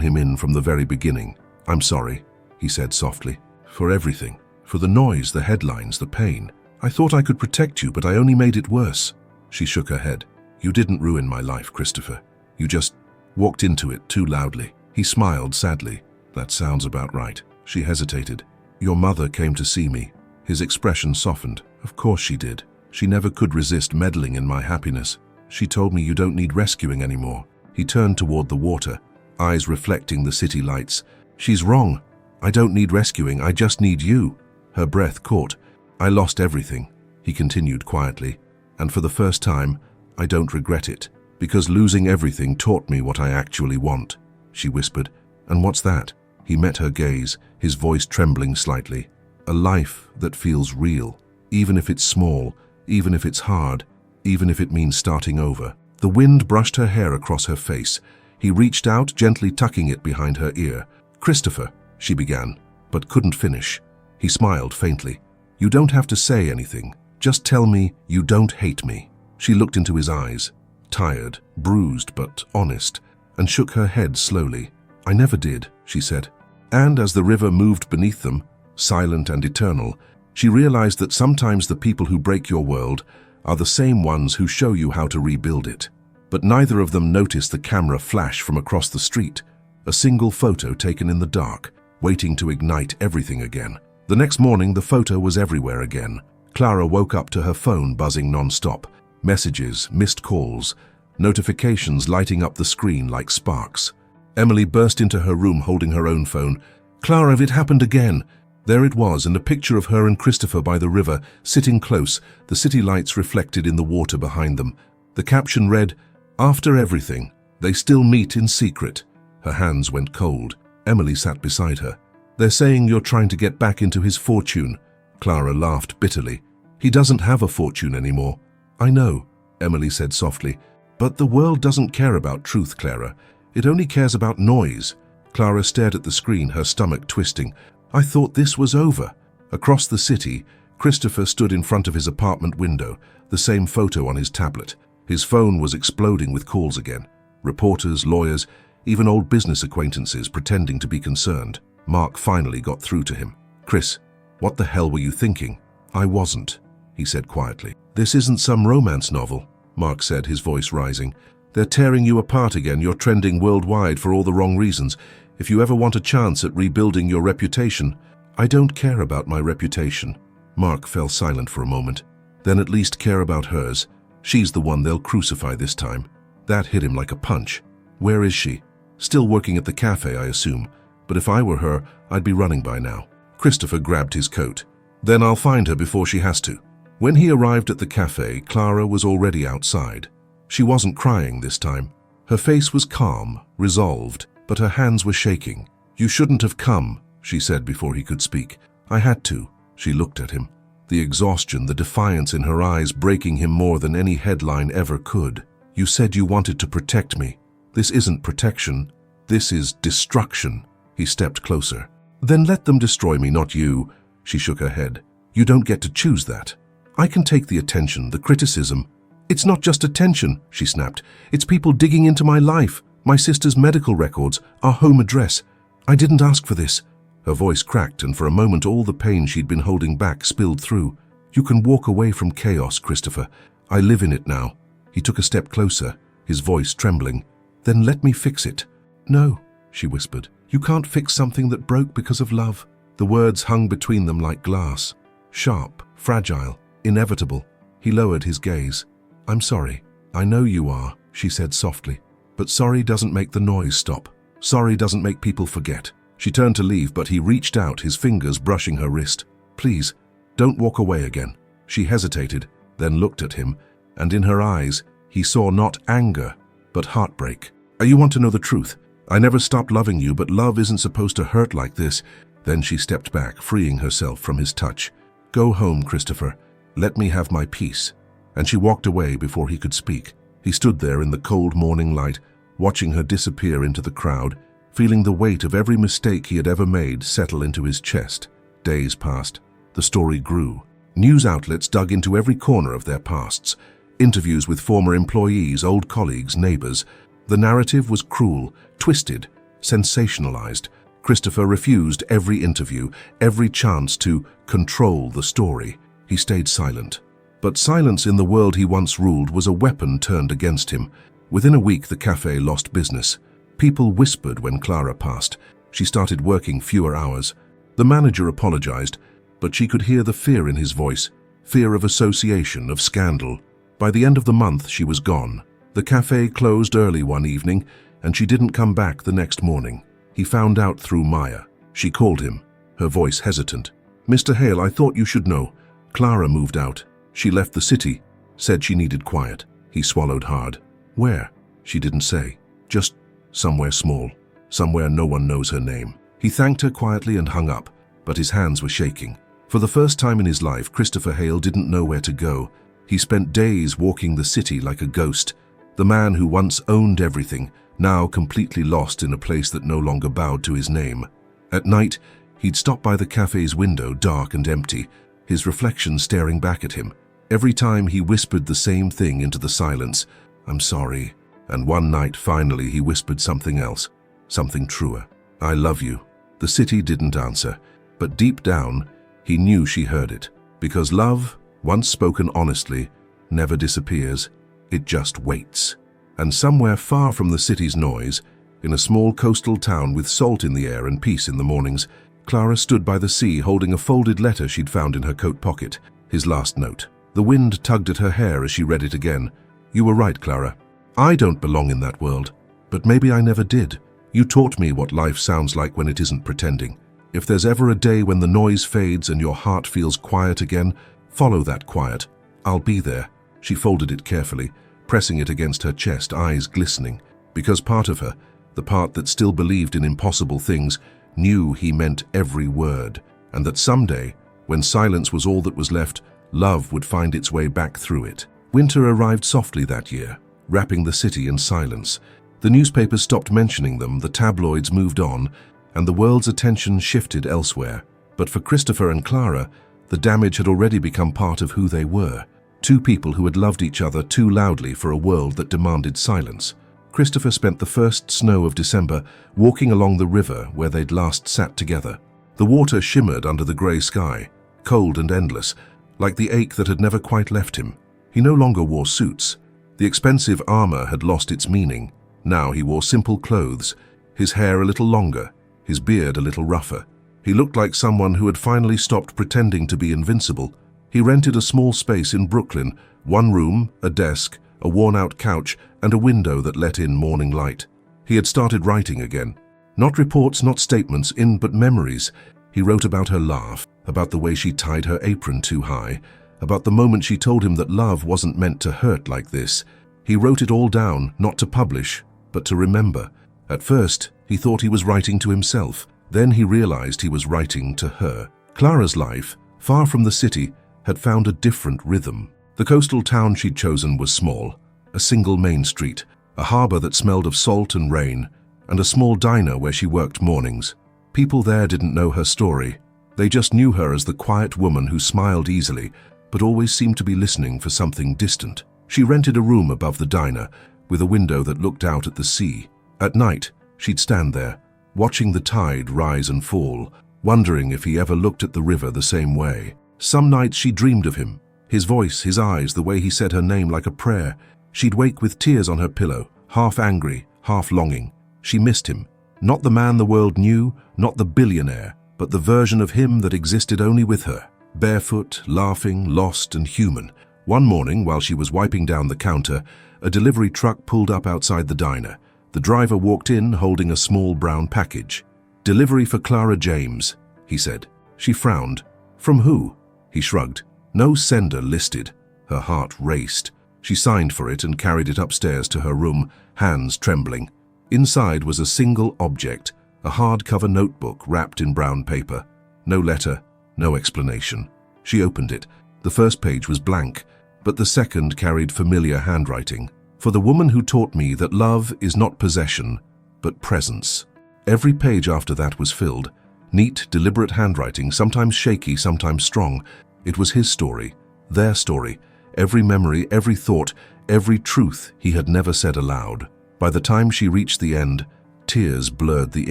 him in from the very beginning. "I'm sorry," he said softly, "for everything. For the noise, the headlines, the pain. I thought I could protect you, but I only made it worse." She shook her head. "You didn't ruin my life, Christopher. You just walked into it too loudly." He smiled sadly. "That sounds about right." She hesitated. "Your mother came to see me." His expression softened. "Of course she did. She never could resist meddling in my happiness. She told me you don't need rescuing anymore." He turned toward the water, eyes reflecting the city lights. "She's wrong. I don't need rescuing, I just need you." Her breath caught. "I lost everything," he continued quietly, "and for the first time, I don't regret it, because losing everything taught me what I actually want." She whispered, "And what's that?" He met her gaze, his voice trembling slightly. "A life that feels real, even if it's small, even if it's hard, even if it means starting over." The wind brushed her hair across her face. He reached out, gently tucking it behind her ear. "Christopher," she began, but couldn't finish. He smiled faintly. "You don't have to say anything. Just tell me you don't hate me." She looked into his eyes, tired, bruised but honest, and shook her head slowly. "I never did," she said. And as the river moved beneath them, silent and eternal, she realized that sometimes the people who break your world are the same ones who show you how to rebuild it. But neither of them noticed the camera flash from across the street, a single photo taken in the dark, waiting to ignite everything again. The next morning, the photo was everywhere again. Clara woke up to her phone buzzing non-stop. Messages, missed calls, notifications lighting up the screen like sparks. Emily burst into her room holding her own phone. "Clara, it happened again." There it was, in a picture of her and Christopher by the river, sitting close, the city lights reflected in the water behind them. The caption read, "After everything, they still meet in secret." Her hands went cold. Emily sat beside her. "They're saying you're trying to get back into his fortune." Clara laughed bitterly. "He doesn't have a fortune anymore." "I know," Emily said softly. "But the world doesn't care about truth, Clara. It only cares about noise." Clara stared at the screen, her stomach twisting. "I thought this was over." Across the city, Christopher stood in front of his apartment window, the same photo on his tablet. His phone was exploding with calls again. Reporters, lawyers, even old business acquaintances pretending to be concerned. Mark finally got through to him. "Chris, what the hell were you thinking?" "I wasn't," he said quietly. "This isn't some romance novel," Mark said, his voice rising. "They're tearing you apart again. You're trending worldwide for all the wrong reasons. If you ever want a chance at rebuilding your reputation—" "I don't care about my reputation." Mark fell silent for a moment. "Then at least care about hers. She's the one they'll crucify this time." That hit him like a punch. "Where is she?" "Still working at the cafe, I assume. But if I were her, I'd be running by now." Christopher grabbed his coat. "Then I'll find her before she has to." When he arrived at the cafe, Clara was already outside. She wasn't crying this time. Her face was calm, resolved, but her hands were shaking. "You shouldn't have come," she said before he could speak. "I had to." She looked at him. The exhaustion, the defiance in her eyes breaking him more than any headline ever could. "You said you wanted to protect me. This isn't protection. This is destruction." He stepped closer. "Then let them destroy me, not you." She shook her head. "You don't get to choose that. I can take the attention, the criticism." "It's not just attention," she snapped. "It's people digging into my life, my sister's medical records, our home address. I didn't ask for this." Her voice cracked, and for a moment all the pain she'd been holding back spilled through. "You can walk away from chaos, Christopher. I live in it now." He took a step closer, his voice trembling. "Then let me fix it." "No," she whispered. "You can't fix something that broke because of love." The words hung between them like glass. Sharp, fragile, inevitable. He lowered his gaze. "I'm sorry." "I know you are," she said softly. "But sorry doesn't make the noise stop. Sorry doesn't make people forget." She turned to leave, but he reached out, his fingers brushing her wrist. "Please, don't walk away again." She hesitated, then looked at him, and in her eyes, he saw not anger, but heartbreak. "You want to know the truth? I never stopped loving you, but love isn't supposed to hurt like this." Then she stepped back, freeing herself from his touch. "Go home, Christopher. Let me have my peace." And she walked away before he could speak. He stood there in the cold morning light, watching her disappear into the crowd, feeling the weight of every mistake he had ever made settle into his chest. Days passed. The story grew. News outlets dug into every corner of their pasts. Interviews with former employees, old colleagues, neighbors. The narrative was cruel, twisted, sensationalized. Christopher refused every interview, every chance to control the story. He stayed silent. But silence in the world he once ruled was a weapon turned against him. Within a week, the cafe lost business. People whispered when Clara passed. She started working fewer hours. The manager apologized, but she could hear the fear in his voice, fear of association, of scandal. By the end of the month, she was gone. The cafe closed early one evening, and she didn't come back the next morning. He found out through Maya. She called him, her voice hesitant. "Mr. Hale, I thought you should know. Clara moved out. She left the city, said she needed quiet." He swallowed hard. "Where?" She didn't say. "Just somewhere small, somewhere no one knows her name." He thanked her quietly and hung up, but his hands were shaking. For the first time in his life, Christopher Hale didn't know where to go. He spent days walking the city like a ghost. The man who once owned everything, now completely lost in a place that no longer bowed to his name. At night, he'd stop by the cafe's window, dark and empty, his reflection staring back at him. Every time he whispered the same thing into the silence, "I'm sorry." And one night, finally, he whispered something else, something truer. "I love you." The city didn't answer, but deep down, he knew she heard it. Because love, once spoken honestly, never disappears. It just waits. And somewhere far from the city's noise, in a small coastal town with salt in the air and peace in the mornings, Clara stood by the sea holding a folded letter she'd found in her coat pocket, his last note. The wind tugged at her hair as she read it again. "You were right, Clara. I don't belong in that world. But maybe I never did. You taught me what life sounds like when it isn't pretending. If there's ever a day when the noise fades and your heart feels quiet again, follow that quiet. I'll be there." She folded it carefully, pressing it against her chest, eyes glistening, because part of her, the part that still believed in impossible things, knew he meant every word, and that someday, when silence was all that was left, love would find its way back through it. Winter arrived softly that year, wrapping the city in silence. The newspapers stopped mentioning them, the tabloids moved on, and the world's attention shifted elsewhere. But for Christopher and Clara, the damage had already become part of who they were. Two people who had loved each other too loudly for a world that demanded silence. Christopher spent the first snow of December walking along the river where they'd last sat together. The water shimmered under the grey sky, cold and endless, like the ache that had never quite left him. He no longer wore suits. The expensive armor had lost its meaning. Now he wore simple clothes, his hair a little longer, his beard a little rougher. He looked like someone who had finally stopped pretending to be invincible. He rented a small space in Brooklyn, one room, a desk, a worn-out couch, and a window that let in morning light. He had started writing again. Not reports, not statements, but memories. He wrote about her laugh, about the way she tied her apron too high, about the moment she told him that love wasn't meant to hurt like this. He wrote it all down, not to publish, but to remember. At first, he thought he was writing to himself. Then he realized he was writing to her. Clara's life, far from the city, had found a different rhythm. The coastal town she'd chosen was small, a single main street, a harbor that smelled of salt and rain, and a small diner where she worked mornings. People there didn't know her story. They just knew her as the quiet woman who smiled easily, but always seemed to be listening for something distant. She rented a room above the diner, with a window that looked out at the sea. At night, she'd stand there, watching the tide rise and fall, wondering if he ever looked at the river the same way. Some nights she dreamed of him, his voice, his eyes, the way he said her name like a prayer. She'd wake with tears on her pillow, half angry, half longing. She missed him. Not the man the world knew, not the billionaire, but the version of him that existed only with her. Barefoot, laughing, lost and human. One morning, while she was wiping down the counter, a delivery truck pulled up outside the diner. The driver walked in holding a small brown package. "Delivery for Clara James," he said. She frowned. "From who?" He shrugged. No sender listed. Her heart raced. She signed for it and carried it upstairs to her room, hands trembling. Inside was a single object, a hardcover notebook wrapped in brown paper. No letter, no explanation. She opened it. The first page was blank, but the second carried familiar handwriting. "For the woman who taught me that love is not possession, but presence." Every page after that was filled. Neat, deliberate handwriting, sometimes shaky, sometimes strong. It was his story, their story, every memory, every thought, every truth he had never said aloud. By the time she reached the end, tears blurred the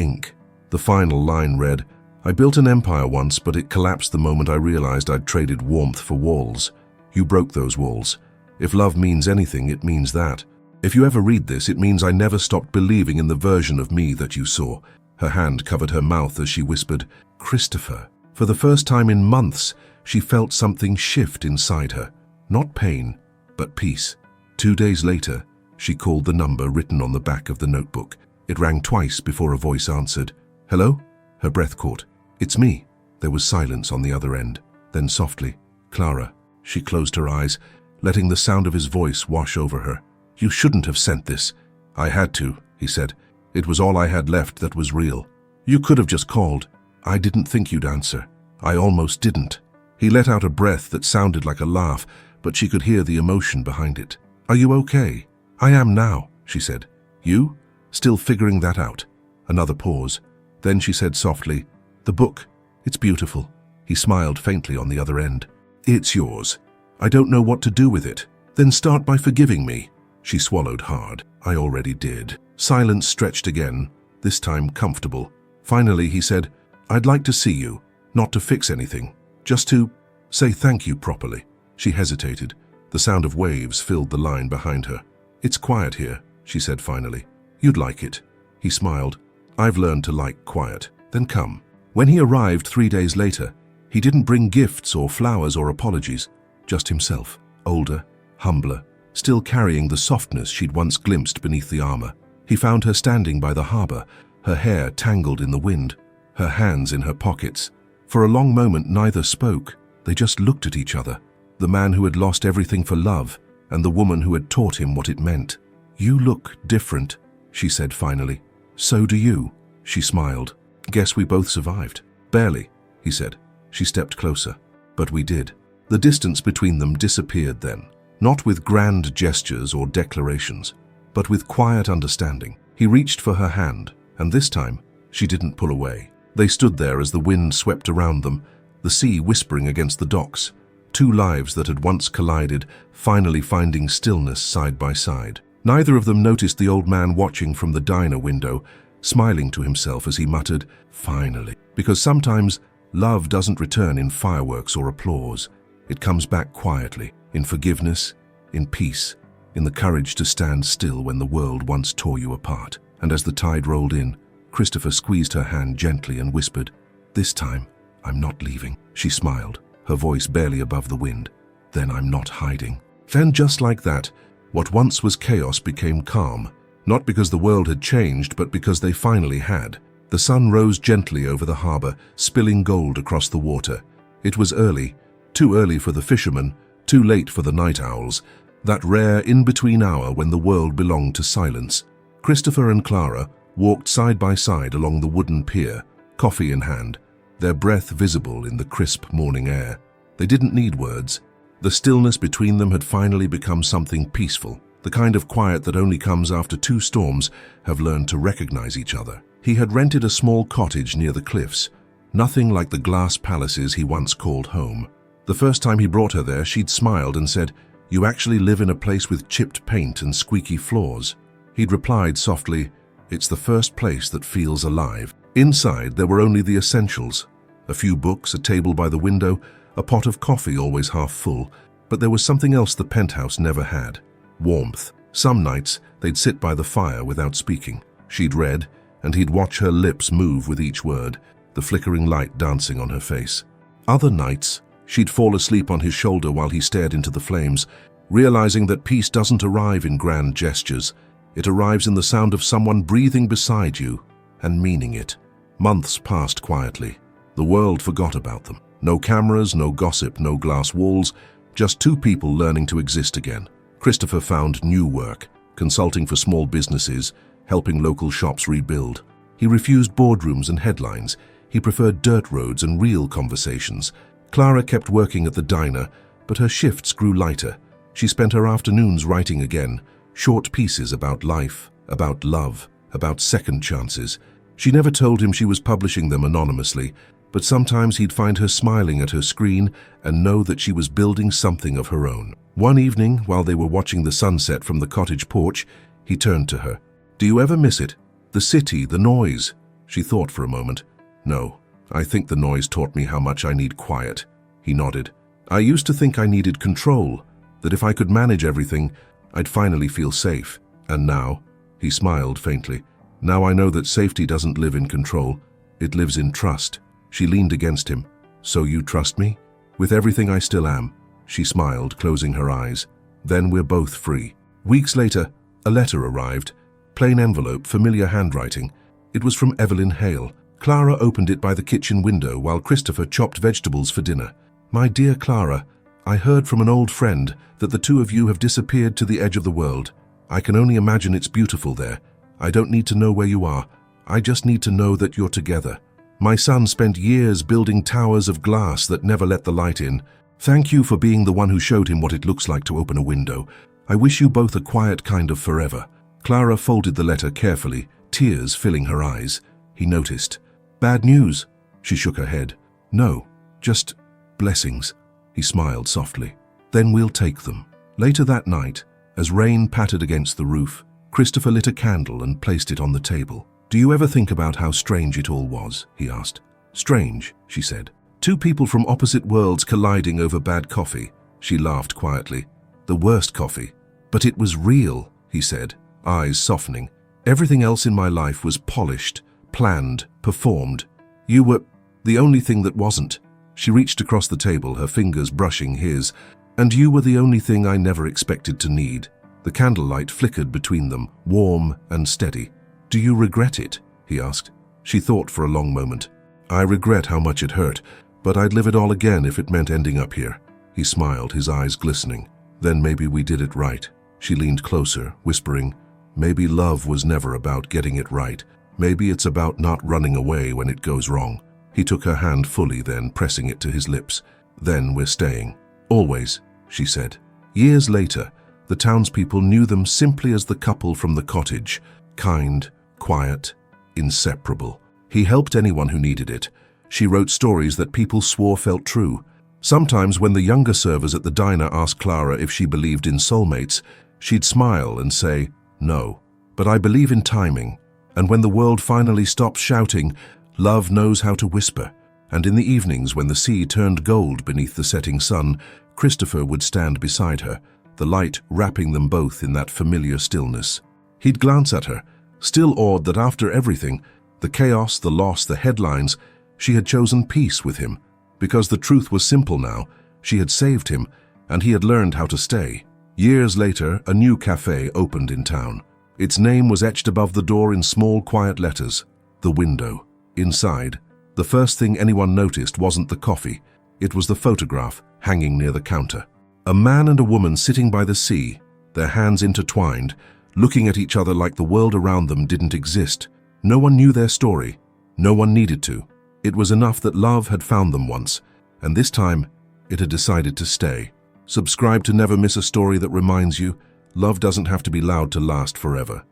ink. The final line read, "I built an empire once, but it collapsed the moment I realized I'd traded warmth for walls. You broke those walls. If love means anything, it means that. If you ever read this, it means I never stopped believing in the version of me that you saw." Her hand covered her mouth as she whispered, "Christopher." For the first time in months, she felt something shift inside her. Not pain, but peace. 2 days later, she called the number written on the back of the notebook. It rang twice before a voice answered. "Hello?" Her breath caught. "It's me." There was silence on the other end. Then softly, "Clara." She closed her eyes, letting the sound of his voice wash over her. "You shouldn't have sent this." "I had to," he said. "It was all I had left that was real. You could have just called." "I didn't think you'd answer. I almost didn't." He let out a breath that sounded like a laugh, but she could hear the emotion behind it. "Are you okay?" "I am now," she said. "You?" "Still figuring that out." Another pause. Then she said softly, "The book. It's beautiful." He smiled faintly on the other end. "It's yours. I don't know what to do with it." "Then start by forgiving me." She swallowed hard. "I already did." Silence stretched again, this time comfortable. Finally, he said, "I'd like to see you, not to fix anything, just to say thank you properly." She hesitated. The sound of waves filled the line behind her. "It's quiet here," she said finally. "You'd like it." He smiled. "I've learned to like quiet. Then come." When he arrived 3 days later, he didn't bring gifts or flowers or apologies, just himself, older, humbler, still carrying the softness she'd once glimpsed beneath the armor. He found her standing by the harbor, her hair tangled in the wind, her hands in her pockets. For a long moment neither spoke, they just looked at each other. The man who had lost everything for love, and the woman who had taught him what it meant. "You look different," she said finally. "So do you," she smiled. "Guess we both survived." "Barely," he said. She stepped closer. "But we did." The distance between them disappeared then, not with grand gestures or declarations, but with quiet understanding. He reached for her hand, and this time, she didn't pull away. They stood there as the wind swept around them, the sea whispering against the docks. Two lives that had once collided, finally finding stillness side by side. Neither of them noticed the old man watching from the diner window, smiling to himself as he muttered, "Finally." Because sometimes love doesn't return in fireworks or applause. It comes back quietly, in forgiveness, in peace, in the courage to stand still when the world once tore you apart. And as the tide rolled in, Christopher squeezed her hand gently and whispered, "This time, I'm not leaving." She smiled, her voice barely above the wind. "Then I'm not hiding." Then just like that, what once was chaos became calm, not because the world had changed, but because they finally had. The sun rose gently over the harbor, spilling gold across the water. It was early, too early for the fishermen, too late for the night owls, that rare in-between hour when the world belonged to silence. Christopher and Clara walked side by side along the wooden pier, coffee in hand, their breath visible in the crisp morning air. They didn't need words. The stillness between them had finally become something peaceful, the kind of quiet that only comes after two storms have learned to recognize each other. He had rented a small cottage near the cliffs, nothing like the glass palaces he once called home. The first time he brought her there, she'd smiled and said, "You actually live in a place with chipped paint and squeaky floors." He'd replied softly, "It's the first place that feels alive." Inside, there were only the essentials. A few books, a table by the window, a pot of coffee always half full. But there was something else the penthouse never had. Warmth. Some nights, they'd sit by the fire without speaking. She'd read, and he'd watch her lips move with each word, the flickering light dancing on her face. Other nights, she'd fall asleep on his shoulder while he stared into the flames, realizing that peace doesn't arrive in grand gestures. It arrives in the sound of someone breathing beside you and meaning it. Months passed quietly. The world forgot about them. No cameras, no gossip, no glass walls, just two people learning to exist again. Christopher found new work, consulting for small businesses, helping local shops rebuild. He refused boardrooms and headlines. He preferred dirt roads and real conversations. Clara kept working at the diner, but her shifts grew lighter. She spent her afternoons writing again, short pieces about life, about love, about second chances. She never told him she was publishing them anonymously, but sometimes he'd find her smiling at her screen and know that she was building something of her own. One evening, while they were watching the sunset from the cottage porch, he turned to her. "Do you ever miss it? The city, the noise?" She thought for a moment. "No, I think the noise taught me how much I need quiet." He nodded. "I used to think I needed control, that if I could manage everything, I'd finally feel safe. And now," he smiled faintly, "now I know that safety doesn't live in control, it lives in trust." She leaned against him. "So you trust me?" "With everything I still am," she smiled, closing her eyes. "Then we're both free." Weeks later, a letter arrived. Plain envelope, familiar handwriting. It was from Evelyn Hale. Clara opened it by the kitchen window while Christopher chopped vegetables for dinner. "My dear Clara, I heard from an old friend that the two of you have disappeared to the edge of the world. I can only imagine it's beautiful there. I don't need to know where you are. I just need to know that you're together. My son spent years building towers of glass that never let the light in. Thank you for being the one who showed him what it looks like to open a window. I wish you both a quiet kind of forever." Clara folded the letter carefully, tears filling her eyes. He noticed. "Bad news?" She shook her head. "No, just blessings." He smiled softly. "Then we'll take them." Later that night, as rain pattered against the roof, Christopher lit a candle and placed it on the table. "Do you ever think about how strange it all was?" he asked. "Strange," she said. "Two people from opposite worlds colliding over bad coffee." She laughed quietly. "The worst coffee." "But it was real," he said, eyes softening. "Everything else in my life was polished, planned, performed. You were the only thing that wasn't." She reached across the table, her fingers brushing his. "And you were the only thing I never expected to need." The candlelight flickered between them, warm and steady. "Do you regret it?" he asked. She thought for a long moment. "I regret how much it hurt, but I'd live it all again if it meant ending up here." He smiled, his eyes glistening. "Then maybe we did it right." She leaned closer, whispering, "Maybe love was never about getting it right. Maybe it's about not running away when it goes wrong." He took her hand fully, then pressing it to his lips. "Then we're staying." "Always," she said. Years later, the townspeople knew them simply as the couple from the cottage. Kind, quiet, inseparable. He helped anyone who needed it. She wrote stories that people swore felt true. Sometimes when the younger servers at the diner asked Clara if she believed in soulmates, she'd smile and say, "No, but I believe in timing. And when the world finally stops shouting, love knows how to whisper." And in the evenings when the sea turned gold beneath the setting sun, Christopher would stand beside her, the light wrapping them both in that familiar stillness. He'd glance at her, still awed that after everything, the chaos, the loss, the headlines, she had chosen peace with him. Because the truth was simple now. She had saved him, and he had learned how to stay. Years later, a new cafe opened in town. Its name was etched above the door in small, quiet letters. The Window. Inside, the first thing anyone noticed wasn't the coffee. It was the photograph hanging near the counter. A man and a woman sitting by the sea, their hands intertwined, looking at each other like the world around them didn't exist. No one knew their story. No one needed to. It was enough that love had found them once, and this time, it had decided to stay. Subscribe to never miss a story that reminds you, love doesn't have to be loud to last forever.